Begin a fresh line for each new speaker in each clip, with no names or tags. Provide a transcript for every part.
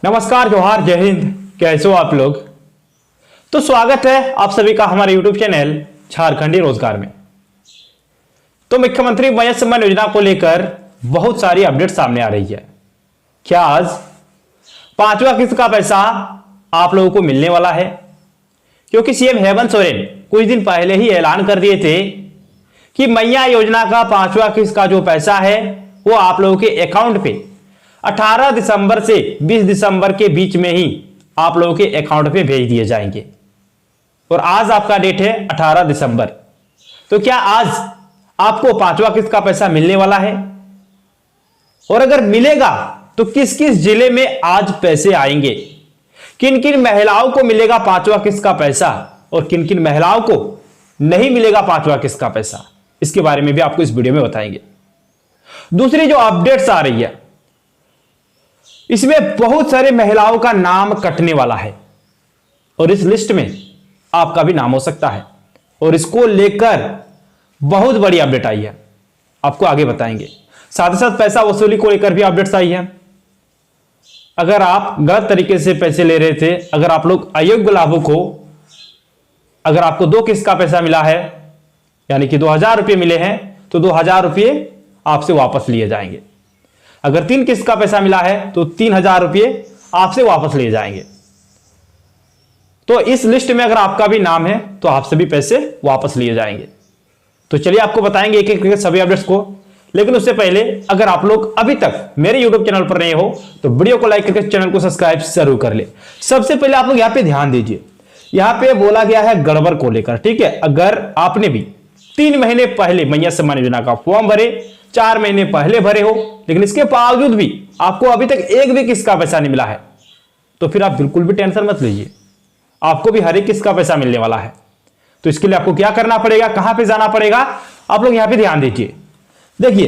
नमस्कार, जोहार, जय हिंद। कैसे हो आप लोग? तो स्वागत है आप सभी का हमारे यूट्यूब चैनल झारखंडी रोजगार में। तो मुख्यमंत्री मत्स्य सम्मान योजना को लेकर बहुत सारी अपडेट सामने आ रही है। क्या आज पांचवा किस्त का पैसा आप लोगों को मिलने वाला है? क्योंकि सीएम हेमंत सोरेन कुछ दिन पहले ही ऐलान कर दिए थे कि मैया योजना का पांचवा किस्त का जो पैसा है वो आप लोगों के अकाउंट पे 18 दिसंबर से 20 दिसंबर के बीच में ही आप लोगों के अकाउंट पे भेज दिए जाएंगे। और आज आपका डेट है 18 दिसंबर। तो क्या आज आपको पांचवा किस्त का पैसा मिलने वाला है? और अगर मिलेगा तो किस किस जिले में आज पैसे आएंगे? किन किन महिलाओं को मिलेगा पांचवा किस्त का पैसा और किन किन महिलाओं को नहीं मिलेगा पांचवा किस्त का पैसा? इसके बारे में भी आपको इस वीडियो में बताएंगे। दूसरी जो अपडेट्स आ रही है, इसमें बहुत सारे महिलाओं का नाम कटने वाला है और इस लिस्ट में आपका भी नाम हो सकता है। और इसको लेकर बहुत बड़ी अपडेट आई है, आपको आगे बताएंगे। साथ ही साथ पैसा वसूली को लेकर भी अपडेट्स आई है। अगर आप गलत तरीके से पैसे ले रहे थे, अगर आप लोग अयोग्य लाभुक हो, अगर आपको 2 किस्त का पैसा मिला है, यानी कि 2000 रुपये मिले हैं, तो 2000 रुपये आपसे वापस लिए जाएंगे। अगर 3 किस्त का पैसा मिला है तो 3000 रुपये आपसे वापस लिए जाएंगे। तो इस लिस्ट में अगर आपका भी नाम है तो आपसे भी पैसे वापस लिए जाएंगे। तो चलिए आपको बताएंगे एक एक सभी अपडेट्स को। लेकिन उससे पहले अगर आप लोग अभी तक मेरे YouTube चैनल पर नए हो तो वीडियो को लाइक करके चैनल को सब्सक्राइब जरूर कर ले। सबसे पहले आप लोग यहां पे ध्यान दीजिए, यहां पे बोला गया है गड़बड़ को लेकर, ठीक है। अगर आपने भी 3 महीने पहले मत्स्य सम्मान योजना का फॉर्म भरे, 4 महीने पहले भरे हो, लेकिन इसके बावजूद भी आपको अभी तक एक भी किस्त का पैसा नहीं मिला है, तो फिर आप बिल्कुल भी टेंशन मत लीजिए, आपको भी हर एक किस्त का पैसा मिलने वाला है। तो इसके लिए आपको क्या करना पड़ेगा, कहां पे जाना पड़ेगा, आप लोग यहां पे ध्यान दीजिए। देखिए,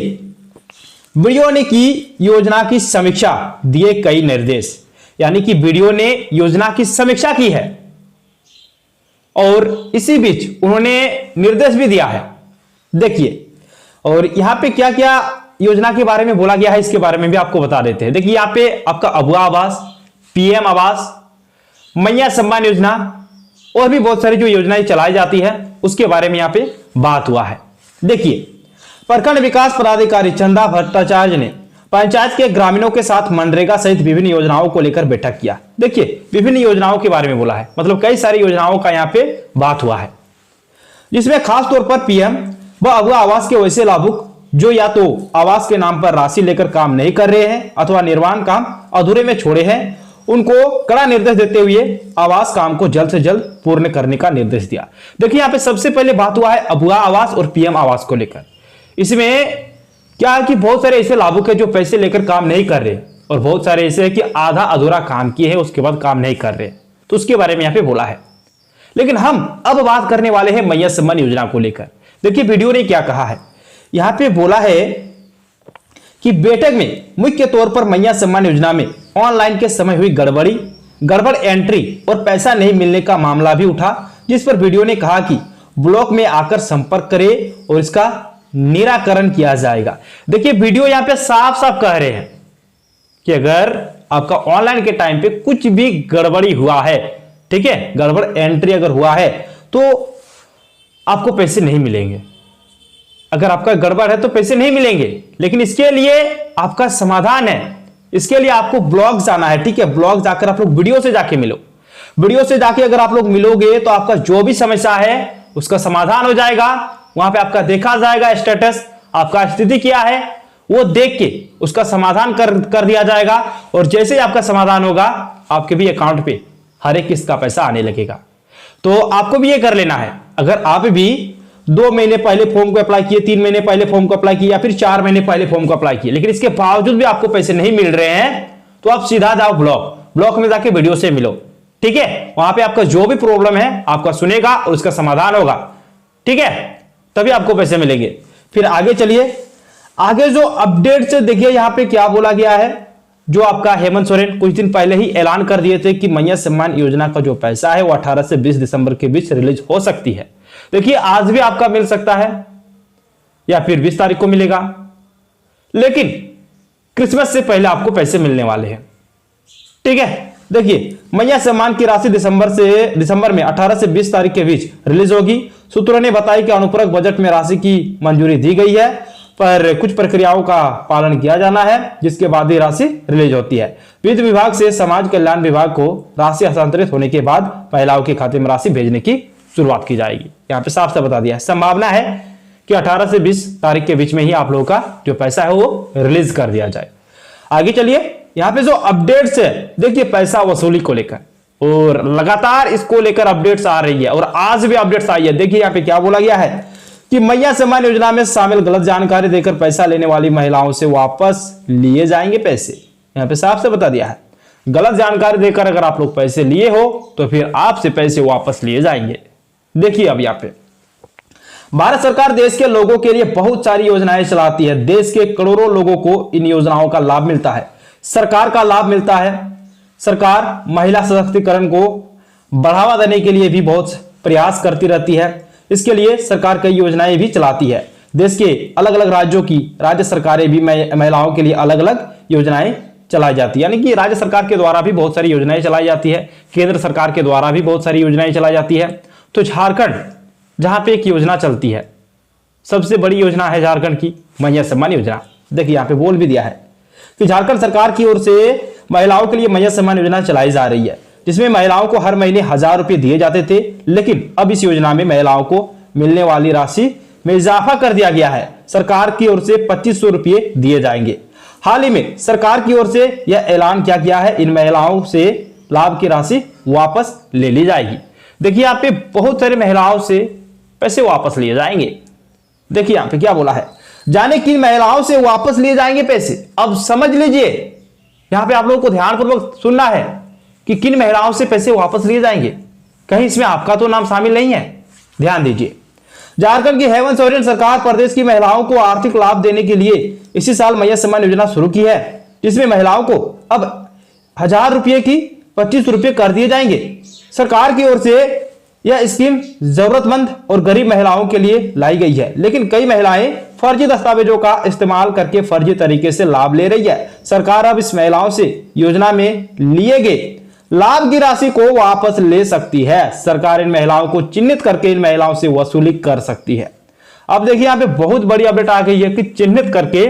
वीडियो ने की योजना की समीक्षा, दिए कई निर्देश, यानी कि वीडियो ने योजना की समीक्षा की है और इसी बीच उन्होंने निर्देश भी दिया है। देखिए, और यहां पे क्या क्या योजना के बारे में बोला गया है इसके बारे में भी आपको बता देते हैं। देखिए, यहां पे आपका अबुआ आवास, पीएम आवास, मैया सम्मान योजना और भी बहुत सारी जो योजनाएं चलाई जाती है उसके बारे में यहां पे बात हुआ है। देखिए, प्रखंड विकास पदाधिकारी चंदा भट्टाचार्य ने पंचायत के ग्रामीणों के साथ मनरेगा सहित विभिन्न योजनाओं को लेकर बैठक किया। देखिए, विभिन्न योजनाओं के बारे में बोला है, मतलब कई सारी योजनाओं का यहां पे बात हुआ है, जिसमें खासतौर पर पीएम व अबुआ आवास के वैसे लाभुक जो या तो आवास के नाम पर राशि लेकर काम नहीं कर रहे हैं अथवा निर्माण काम अधूरे में छोड़े हैं, उनको कड़ा निर्देश देते हुए आवास काम को जल्द से जल्द पूर्ण करने का निर्देश दिया। देखिए, यहां पे सबसे पहले बात हुआ है अबुआ आवास और पीएम आवास को लेकर। इसमें क्या है कि बहुत सारे ऐसे लाभुक है जो पैसे लेकर काम नहीं कर रहे और बहुत सारे ऐसे है कि आधा अधूरा काम किए हैं उसके बाद काम नहीं कर रहे, तो उसके बारे में यहां पे बोला है। लेकिन हम अब बात करने वाले हैं मत्स्य सम्मान योजना को लेकर। देखिए, वीडियो ने क्या कहा है, यहां पे बोला है कि बैठक में मुख्य तौर पर मत्स्य सम्मान योजना में ऑनलाइन के समय हुई गड़बड़ एंट्री और पैसा नहीं मिलने का मामला भी उठा, जिस पर वीडियो ने कहा कि ब्लॉक में आकर संपर्क करें और इसका निराकरण किया जाएगा। देखिए, वीडियो यहां पे साफ साफ कह रहे हैं कि अगर आपका ऑनलाइन के टाइम पे कुछ भी गड़बड़ी हुआ है, ठीक है, गड़बड़ एंट्री अगर हुआ है तो आपको पैसे नहीं मिलेंगे। अगर आपका गड़बड़ है तो पैसे नहीं मिलेंगे, लेकिन इसके लिए आपका समाधान है। इसके लिए आपको ब्लॉग जाना है, ठीक है। ब्लॉग जाकर आप लोग वीडियो से जाके मिलो। वीडियो से जाके अगर आप लोग मिलोगे तो आपका जो भी समस्या है उसका समाधान हो जाएगा। वहां पे आपका देखा जाएगा स्टेटस, आपका स्थिति क्या है वो देख के उसका समाधान कर दिया जाएगा। और जैसे ही आपका समाधान होगा आपके भी अकाउंट पे हर एक किस्त का पैसा आने लगेगा। तो आपको भी ये कर लेना है। अगर आप भी 2 महीने पहले फॉर्म को अप्लाई किए, 3 महीने पहले फॉर्म को अप्लाई किए या फिर 4 महीने पहले फॉर्म को अप्लाई किए, लेकिन इसके बावजूद भी आपको पैसे नहीं मिल रहे हैं, तो आप सीधा जाओ ब्लॉक में जाके वीडियो से मिलो, ठीक है। वहां पे आपका जो भी प्रॉब्लम है आपका सुनेगा और उसका समाधान होगा, ठीक है, तभी आपको पैसे मिलेंगे। फिर आगे चलिए, आगे जो अपडेट से देखिए यहां पे क्या बोला गया है। जो आपका हेमंत सोरेन कुछ दिन पहले ही ऐलान कर दिए थे कि मत्स्य सम्मान योजना का जो पैसा है वो 18 से 20 दिसंबर के बीच रिलीज हो सकती है। देखिए, आज भी आपका मिल सकता है या फिर 20 तारीख को मिलेगा, लेकिन क्रिसमस से पहले आपको पैसे मिलने वाले हैं। ठीक है। देखिए मैया सम्मान की राशि दिसंबर में 18 से 20 तारीख के बीच रिलीज होगी। सूत्रों ने बताया कि अनुपूरक बजट में राशि की मंजूरी दी गई है, पर कुछ प्रक्रियाओं का पालन किया जाना है, जिसके बाद ही राशि रिलीज होती है। वित्त विभाग से समाज कल्याण विभाग को राशि हस्तांतरित होने के बाद महिलाओं के खाते में राशि भेजने की शुरुआत की जाएगी। यहाँ पे साफ साफ बता दिया है, संभावना है कि 18 से 20 तारीख के बीच में ही आप लोगों का जो पैसा है वो रिलीज कर दिया जाए। आगे चलिए, यहाँ पे जो अपडेट्स है देखिए पैसा वसूली को लेकर, और लगातार इसको लेकर अपडेट्स आ रही है और आज भी अपडेट्स आई है। देखिए यहाँ पे क्या बोला गया है कि मैया सम्मान योजना में शामिल गलत जानकारी देकर पैसा लेने वाली महिलाओं से वापस लिए जाएंगे पैसे। यहाँ पे साफ से बता दिया है, गलत जानकारी देकर अगर आप लोग पैसे लिए हो तो फिर आपसे पैसे वापस लिए जाएंगे। देखिए अब यहाँ पे भारत सरकार देश के लोगों के लिए बहुत सारी योजनाएं चलाती है। देश के करोड़ों लोगों को इन योजनाओं का लाभ मिलता है, सरकार का लाभ मिलता है। सरकार महिला सशक्तिकरण को बढ़ावा देने के लिए भी बहुत प्रयास करती रहती है। इसके लिए सरकार कई योजनाएं भी चलाती है। देश के अलग अलग राज्यों की राज्य सरकारें भी महिलाओं के लिए अलग अलग योजनाएं चलाई जाती है, यानी कि राज्य सरकार के द्वारा भी बहुत सारी योजनाएं चलाई जाती है, केंद्र सरकार के द्वारा भी बहुत सारी योजनाएं चलाई जाती है। तो झारखंड जहां पे एक योजना चलती है, सबसे बड़ी योजना है झारखंड की मैया सम्मान योजना। देखिए यहाँ पे बोल भी दिया है कि झारखंड सरकार की ओर से महिलाओं के लिए मैया सम्मान योजना चलाई जा रही है, जिसमें महिलाओं को हर महीने 1000 रुपए दिए जाते थे, लेकिन अब इस योजना में महिलाओं को मिलने वाली राशि में इजाफा कर दिया गया है। सरकार की ओर से 2500 रुपए दिए जाएंगे। हाल ही में सरकार की ओर से यह ऐलान किया गया है, इन महिलाओं से लाभ की राशि वापस ले ली जाएगी। देखिए यहाँ पे बहुत सारी महिलाओं से पैसे वापस लिए जाएंगे। देखिए यहाँ पे क्या बोला है, जाने किन महिलाओं से वापस लिए जाएंगे पैसे। अब समझ लीजिए, यहां पे आप लोगों को ध्यानपूर्वक सुनना है कि किन महिलाओं से पैसे वापस लिए जाएंगे। कहीं इसमें आपका तो नाम शामिल नहीं है, ध्यान दीजिए। झारखंड की हेमंत सोरेन सरकार प्रदेश की महिलाओं को आर्थिक लाभ देने के लिए इसी साल मैया सम्मान योजना शुरू की है, जिसमें महिलाओं को अब 1000 रुपये की 25 रुपये कर दिए जाएंगे। सरकार की ओर से यह स्कीम जरूरतमंद और गरीब महिलाओं के लिए लाई गई है, लेकिन कई महिलाएं फर्जी दस्तावेजों का इस्तेमाल करके फर्जी तरीके से लाभ ले रही है। सरकार अब इस महिलाओं से योजना में लिए गए लाभ की राशि को वापस ले सकती है। सरकार इन महिलाओं को चिन्हित करके इन महिलाओं से वसूली कर सकती है। अब देखिए यहाँ पे बहुत बड़ी अपडेट आ गई है कि चिन्हित करके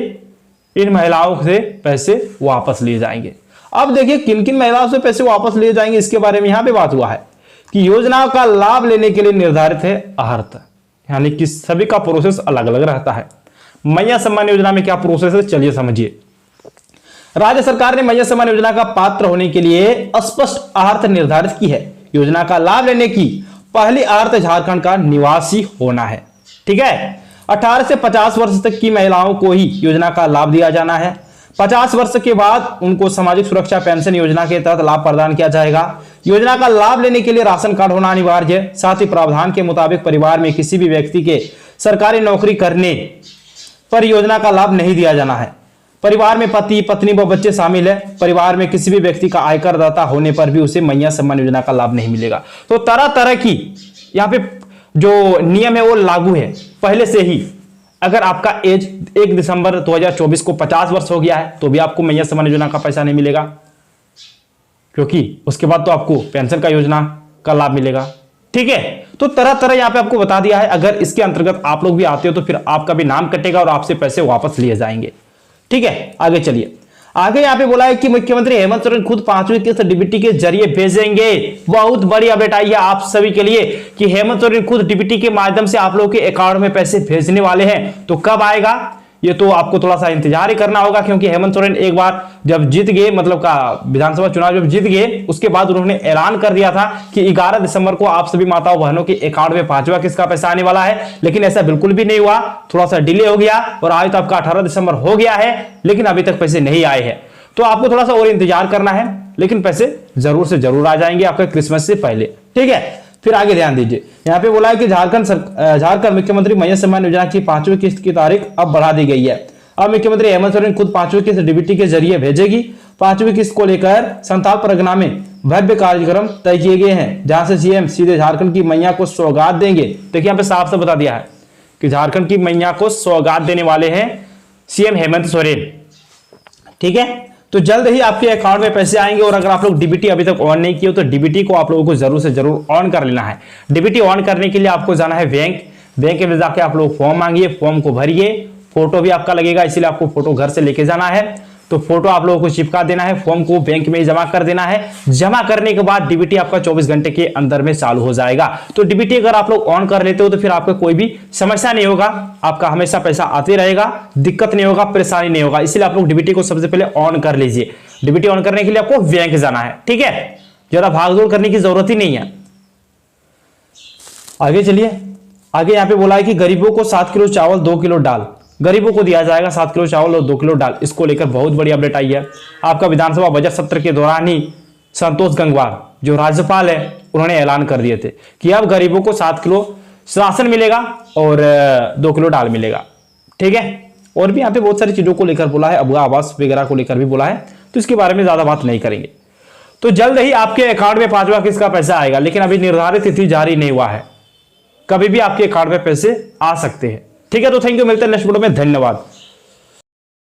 इन महिलाओं से पैसे वापस लिए जाएंगे। अब देखिए किन किन महिलाओं से पैसे वापस लिए जाएंगे, इसके बारे में यहां पे बात हुआ है कि योजना का लाभ लेने के लिए निर्धारित है अर्हता, यानी कि सभी का प्रोसेस अलग अलग रहता है। मैया सम्मान योजना में क्या प्रोसेस है, चलिए समझिए। राज्य सरकार ने मैया सम्मान योजना का पात्र होने के लिए स्पष्ट अर्हता निर्धारित की है। योजना का लाभ लेने की पहली अर्हता झारखंड का निवासी होना है। ठीक है, 18 से 50 वर्ष तक की महिलाओं को ही योजना का लाभ दिया जाना है। 50 वर्ष के बाद उनको सामाजिक सुरक्षा पेंशन योजना के तहत लाभ प्रदान किया जाएगा। योजना का लाभ लेने के लिए राशन कार्ड होना अनिवार्य है। साथ ही प्रावधान के मुताबिक परिवार में किसी भी व्यक्ति के सरकारी नौकरी करने पर योजना का लाभ नहीं दिया जाना है। परिवार में पति पत्नी व बच्चे शामिल है। परिवार में किसी भी व्यक्ति का आयकर दाता होने पर भी उसे मैया सम्मान योजना का लाभ नहीं मिलेगा। तो तरह तरह की यहाँ पे जो नियम है वो लागू है पहले से ही। अगर आपका एज 1 दिसंबर 2024 को 50 वर्ष हो गया है तो भी आपको मैया सम्मान योजना का पैसा नहीं मिलेगा, क्योंकि उसके बाद तो आपको पेंशन का योजना का लाभ मिलेगा। ठीक है, तो तरह तरह यहां पे आपको बता दिया है। अगर इसके अंतर्गत आप लोग भी आते हो तो फिर आपका भी नाम कटेगा और आपसे पैसे वापस लिए जाएंगे। ठीक है, आगे चलिए। आगे यहां पे बोला है कि मुख्यमंत्री हेमंत सोरेन खुद 5वीं किस्त डीबीटी के जरिए भेजेंगे। बहुत बड़ी अपडेट आई है आप सभी के लिए कि हेमंत सोरेन खुद डीबीटी के माध्यम से आप लोगों के अकाउंट में पैसे भेजने वाले हैं। तो कब आएगा ये तो आपको थोड़ा सा इंतजार ही करना होगा, क्योंकि हेमंत सोरेन एक बार जब जीत गए, मतलब का विधानसभा चुनाव जब जीत गए, उसके बाद उन्होंने ऐलान कर दिया था कि 11 दिसंबर को आप सभी माताओं बहनों के अकाउंट में 5वां किस्त का पैसा आने वाला है। लेकिन ऐसा बिल्कुल भी नहीं हुआ, थोड़ा सा डिले हो गया और आज तो आपका 18 दिसंबर हो गया है, लेकिन अभी तक पैसे नहीं आए हैं। तो आपको थोड़ा सा और इंतजार करना है, लेकिन पैसे जरूर से जरूर आ जाएंगे आपके क्रिसमस से पहले। ठीक है, फिर आगे ध्यान दीजिए। यहाँ पे बोला है कि झारखंड मुख्यमंत्री मैया सम्मान योजना की 5वीं किस्त की तारीख अब बढ़ा दी गई है। अब मुख्यमंत्री हेमंत सोरेन खुद 5वीं किस्त डीबीटी के जरिए भेजेगी। 5वीं किस्त को लेकर संथाल परगना में भव्य कार्यक्रम तय किए गए हैं, जहां से सीएम सीधे झारखंड की मैया को सौगात देंगे। देखिए यहाँ पे साफ साफ बता दिया है कि झारखंड की मैया को सौगात देने वाले हैं सीएम हेमंत सोरेन। ठीक है, तो जल्द ही आपके अकाउंट में पैसे आएंगे। और अगर आप लोग डीबीटी अभी तक ऑन नहीं किए हो तो डीबीटी को आप लोगों को जरूर से जरूर ऑन कर लेना है। डीबीटी ऑन करने के लिए आपको जाना है बैंक में जाके आप लोग फॉर्म मांगिए, फॉर्म को भरिए, फोटो भी आपका लगेगा, इसीलिए आपको फोटो घर से लेके जाना है। तो फोटो आप लोगों को चिपका देना है, फॉर्म को बैंक में जमा कर देना है। जमा करने के बाद डीबीटी आपका 24 घंटे के अंदर में चालू हो जाएगा। तो डीबीटी अगर आप लोग ऑन कर लेते हो तो फिर आपका कोई भी समस्या नहीं होगा, आपका हमेशा पैसा आते रहेगा, दिक्कत नहीं होगा, परेशानी नहीं होगा। इसलिए आप लोग डीबीटी को सबसे पहले ऑन कर लीजिए। डीबीटी ऑन करने के लिए आपको बैंक जाना है, ठीक है, ज्यादा भागदौड़ करने की जरूरत ही नहीं है। आगे चलिए, आगे यहां पे बोला है कि गरीबों को 7 किलो चावल 2 किलो दाल, गरीबों को दिया जाएगा 7 किलो चावल और 2 किलो दाल। इसको लेकर बहुत बड़ी अपडेट आई है। आपका विधानसभा बजट सत्र के दौरान ही संतोष गंगवार जो राज्यपाल है उन्होंने ऐलान कर दिए थे कि अब गरीबों को 7 किलो राशन मिलेगा और 2 किलो दाल मिलेगा, ठीक है। और भी यहाँ पे बहुत सारी चीजों को लेकर बोला है, अबुआ आवास वगैरह को लेकर भी बोला है, तो इसके बारे में ज्यादा बात नहीं करेंगे। तो जल्द ही आपके अकाउंट में 5वां किस्त का पैसा आएगा, लेकिन अभी निर्धारित तिथि जारी नहीं हुआ है, कभी भी आपके अकाउंट में पैसे आ सकते हैं, ठीक है। तो थैंक यू, मिलते हैं नेक्स्ट वीडियो में, धन्यवाद।